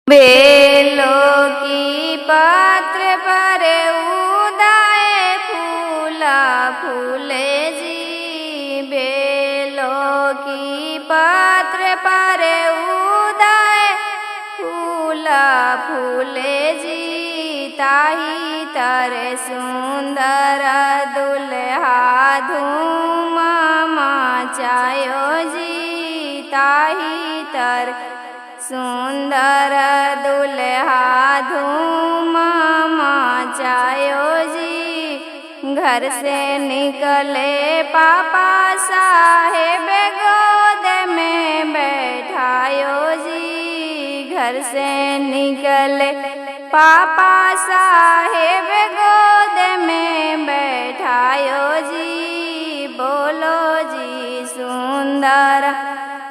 बेलो की पत्र पर उदाए फूला फूले जी। बेलो की पत्र पर उदाए फूला फूले जी। ताही तर सुंदर दुल्हा धूम मचायो जी। ताही तर सुंदर दुल्हा धूम मचायो जी। घर से निकले पापा साहेब गोद में बैठायो जी। घर से निकले पापा साहेब गोद में बैठायो जी। बोलो जी सुंदर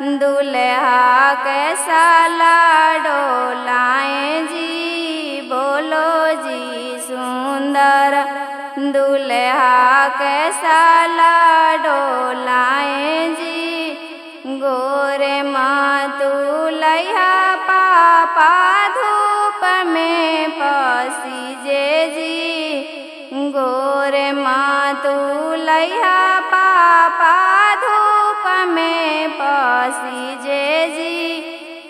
दुल्हा कैसा लाडो लाए जी। बोलो जी सुंदर दुल्हा कैसा लाडो लाए जी। गोरे मातू लैहा पापा धूप में पसीजे जी। गोरे मातू लैहा पापा धूप में पसीजे जी।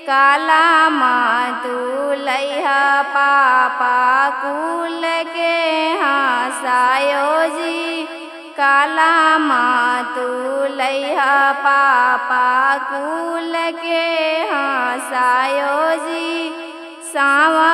काला मातू लैहा पापा कुल के हंसायो जी। काला मातू लैहा पापा कुल के हंसायो जी। सावन